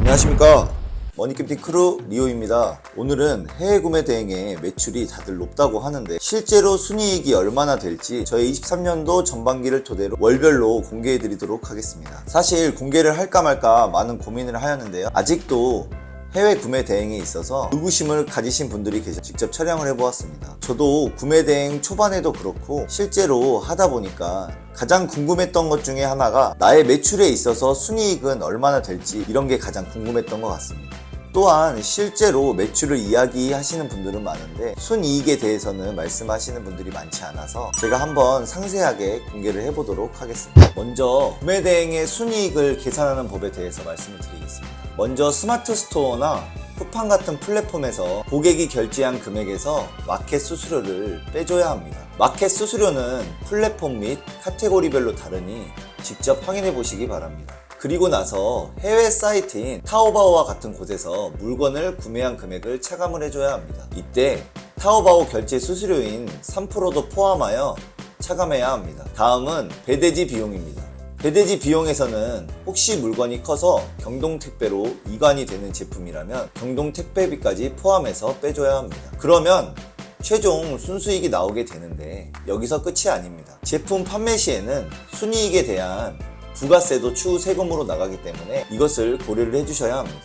안녕하십니까, 머니캠핑 크루 리오입니다. 오늘은 해외 구매 대행의 매출이 다들 높다고 하는데 실제로 순이익이 얼마나 될지 저희 23년도 전반기를 토대로 월별로 공개해 드리도록 하겠습니다. 사실 공개를 할까 말까 많은 고민을 하였는데요, 아직도 해외 구매 대행에 있어서 의구심을 가지신 분들이 계셔서 직접 촬영을 해보았습니다. 저도 구매 대행 초반에도 그렇고 실제로 하다 보니까 가장 궁금했던 것 중에 하나가 나의 매출에 있어서 순이익은 얼마나 될지, 이런 게 가장 궁금했던 것 같습니다. 또한 실제로 매출을 이야기하시는 분들은 많은데 순이익에 대해서는 말씀하시는 분들이 많지 않아서 제가 한번 상세하게 공개를 해보도록 하겠습니다. 먼저 구매 대행의 순이익을 계산하는 법에 대해서 말씀을 드리겠습니다. 먼저 스마트 스토어나 쿠팡 같은 플랫폼에서 고객이 결제한 금액에서 마켓 수수료를 빼줘야 합니다. 마켓 수수료는 플랫폼 및 카테고리별로 다르니 직접 확인해 보시기 바랍니다. 그리고 나서 해외 사이트인 타오바오와 같은 곳에서 물건을 구매한 금액을 차감을 해줘야 합니다. 이때 타오바오 결제 수수료인 3%도 포함하여 차감해야 합니다. 다음은 배대지 비용입니다. 배대지 비용에서는 혹시 물건이 커서 경동택배로 이관이 되는 제품이라면 경동택배비까지 포함해서 빼줘야 합니다. 그러면 최종 순수익이 나오게 되는데 여기서 끝이 아닙니다. 제품 판매 시에는 순이익에 대한 부가세도 추후 세금으로 나가기 때문에 이것을 고려를 해주셔야 합니다.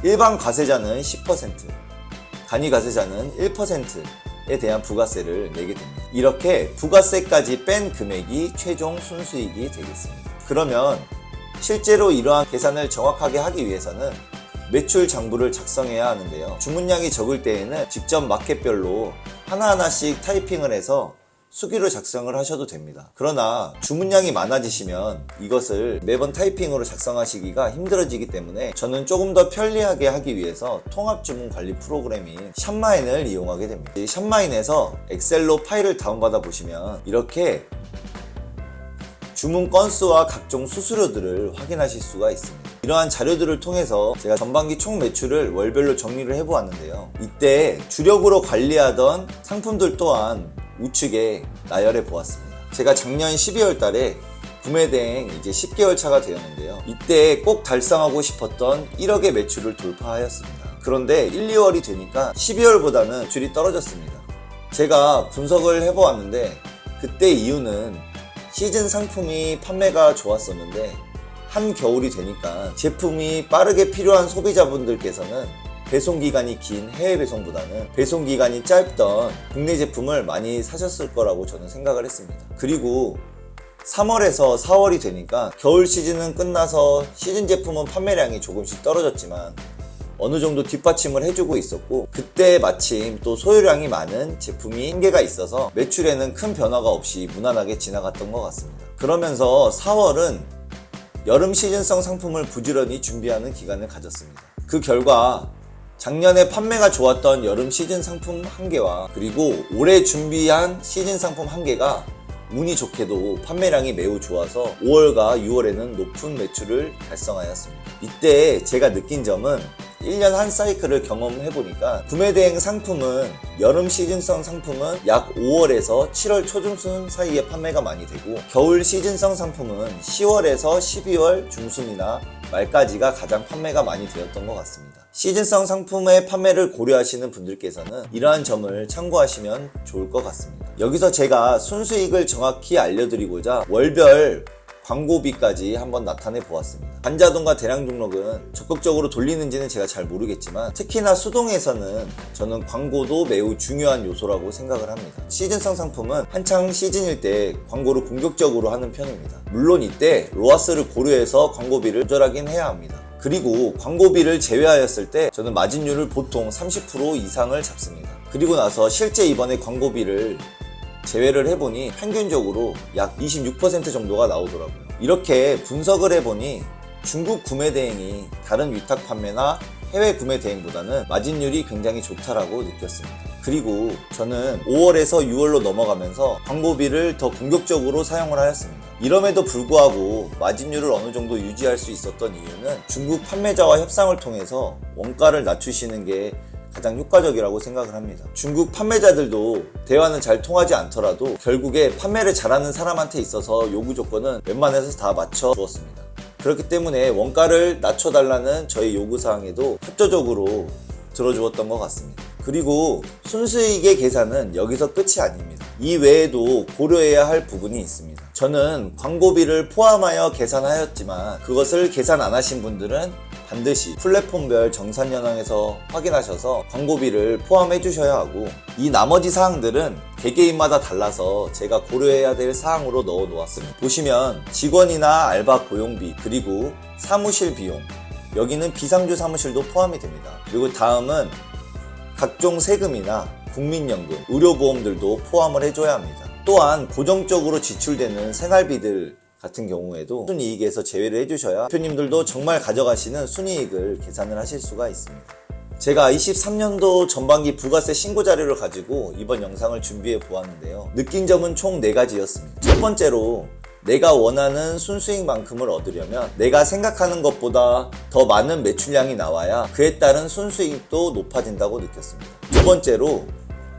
일반 과세자는 10%, 간이 과세자는 1%에 대한 부가세를 내게 됩니다. 이렇게 부가세까지 뺀 금액이 최종 순수익이 되겠습니다. 그러면 실제로 이러한 계산을 정확하게 하기 위해서는 매출 장부를 작성해야 하는데요, 주문량이 적을 때에는 직접 마켓별로 하나하나씩 타이핑을 해서 수기로 작성을 하셔도 됩니다. 그러나 주문량이 많아지시면 이것을 매번 타이핑으로 작성하시기가 힘들어지기 때문에 저는 조금 더 편리하게 하기 위해서 통합주문 관리 프로그램인 샵마인을 이용하게 됩니다. 이 샵마인에서 엑셀로 파일을 다운받아 보시면 이렇게 주문 건수와 각종 수수료들을 확인하실 수가 있습니다. 이러한 자료들을 통해서 제가 전반기 총 매출을 월별로 정리를 해보았는데요, 이때 주력으로 관리하던 상품들 또한 우측에 나열해 보았습니다. 제가 작년 12월 달에 구매 대행 이제 10개월 차가 되었는데요, 이때 꼭 달성하고 싶었던 1억의 매출을 돌파하였습니다. 그런데 1, 2월이 되니까 12월보다는 매출이 떨어졌습니다. 제가 분석을 해보았는데 그때 이유는 시즌 상품이 판매가 좋았었는데 한겨울이 되니까 제품이 빠르게 필요한 소비자분들께서는 배송기간이 긴 해외 배송보다는 배송기간이 짧던 국내 제품을 많이 사셨을 거라고 저는 생각을 했습니다. 그리고 3월에서 4월이 되니까 겨울 시즌은 끝나서 시즌 제품은 판매량이 조금씩 떨어졌지만 어느 정도 뒷받침을 해주고 있었고, 그때 마침 또 소요량이 많은 제품이 한개가 있어서 매출에는 큰 변화가 없이 무난하게 지나갔던 것 같습니다. 그러면서 4월은 여름 시즌성 상품을 부지런히 준비하는 기간을 가졌습니다. 그 결과 작년에 판매가 좋았던 여름 시즌 상품 1개와 그리고 올해 준비한 시즌 상품 1개가 운이 좋게도 판매량이 매우 좋아서 5월과 6월에는 높은 매출을 달성하였습니다. 이때 제가 느낀 점은 1년 한 사이클을 경험해보니까 구매 대행 상품은 여름 시즌성 상품은 약 5월에서 7월 초중순 사이에 판매가 많이 되고, 겨울 시즌성 상품은 10월에서 12월 중순이나 말까지가 가장 판매가 많이 되었던 것 같습니다. 시즌성 상품의 판매를 고려하시는 분들께서는 이러한 점을 참고하시면 좋을 것 같습니다. 여기서 제가 순수익을 정확히 알려드리고자 월별 광고비까지 한번 나타내 보았습니다. 반자동과 대량 등록은 적극적으로 돌리는지는 제가 잘 모르겠지만 특히나 수동에서는 저는 광고도 매우 중요한 요소라고 생각을 합니다. 시즌성 상품은 한창 시즌일 때 광고를 공격적으로 하는 편입니다. 물론 이때 로아스를 고려해서 광고비를 조절하긴 해야 합니다. 그리고 광고비를 제외하였을 때 저는 마진율을 보통 30% 이상을 잡습니다. 그리고 나서 실제 이번에 광고비를 제외를 해보니 평균적으로 약 26% 정도가 나오더라고요. 이렇게 분석을 해보니 중국 구매 대행이 다른 위탁 판매나 해외 구매 대행보다는 마진율이 굉장히 좋다라고 느꼈습니다. 그리고 저는 5월에서 6월로 넘어가면서 광고비를 더 공격적으로 사용을 하였습니다. 이럼에도 불구하고 마진율을 어느 정도 유지할 수 있었던 이유는 중국 판매자와 협상을 통해서 원가를 낮추시는 게 가장 효과적이라고 생각을 합니다. 중국 판매자들도 대화는 잘 통하지 않더라도 결국에 판매를 잘하는 사람한테 있어서 요구 조건은 웬만해서 다 맞춰 주었습니다. 그렇기 때문에 원가를 낮춰달라는 저희 요구사항에도 협조적으로 들어주었던 것 같습니다. 그리고 순수익의 계산은 여기서 끝이 아닙니다. 이 외에도 고려해야 할 부분이 있습니다. 저는 광고비를 포함하여 계산하였지만 그것을 계산 안 하신 분들은 반드시 플랫폼별 정산현황에서 확인하셔서 광고비를 포함해 주셔야 하고, 이 나머지 사항들은 개개인마다 달라서 제가 고려해야 될 사항으로 넣어 놓았습니다. 보시면 직원이나 알바 고용비, 그리고 사무실 비용, 여기는 비상주 사무실도 포함이 됩니다. 그리고 다음은 각종 세금이나 국민연금, 의료보험들도 포함을 해줘야 합니다. 또한 고정적으로 지출되는 생활비들 같은 경우에도 순이익에서 제외를 해주셔야 대표님들도 정말 가져가시는 순이익을 계산을 하실 수가 있습니다. 제가 23년도 전반기 부가세 신고 자료를 가지고 이번 영상을 준비해 보았는데요. 느낀 점은 총 4가지였습니다. 첫 번째로, 내가 원하는 순수익만큼을 얻으려면 내가 생각하는 것보다 더 많은 매출량이 나와야 그에 따른 순수익도 높아진다고 느꼈습니다. 두 번째로,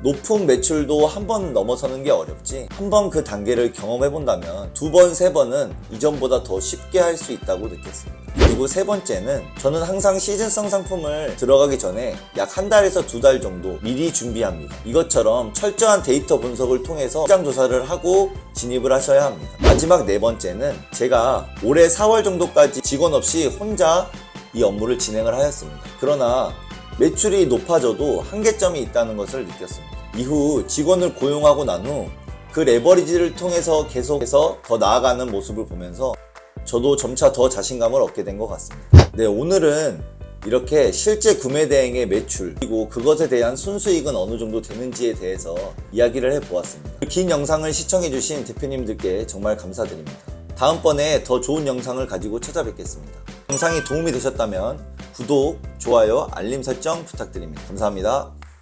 높은 매출도 한 번 넘어서는 게 어렵지, 한 번 그 단계를 경험해 본다면 2번, 3번은 이전보다 더 쉽게 할 수 있다고 느꼈습니다. 그리고 세 번째는, 저는 항상 시즌성 상품을 들어가기 전에 약 1달에서 2달 정도 미리 준비합니다. 이것처럼 철저한 데이터 분석을 통해서 시장 조사를 하고 진입을 하셔야 합니다. 마지막 4번째는, 제가 올해 4월 정도까지 직원 없이 혼자 이 업무를 진행을 하였습니다. 그러나 매출이 높아져도 한계점이 있다는 것을 느꼈습니다. 이후 직원을 고용하고 난 후 그 레버리지를 통해서 계속해서 더 나아가는 모습을 보면서 저도 점차 더 자신감을 얻게 된 것 같습니다. 네, 오늘은 이렇게 실제 구매 대행의 매출, 그리고 그것에 대한 순수익은 어느 정도 되는지에 대해서 이야기를 해보았습니다. 긴 영상을 시청해주신 대표님들께 정말 감사드립니다. 다음번에 더 좋은 영상을 가지고 찾아뵙겠습니다. 영상이 도움이 되셨다면 구독, 좋아요, 알림 설정 부탁드립니다. 감사합니다.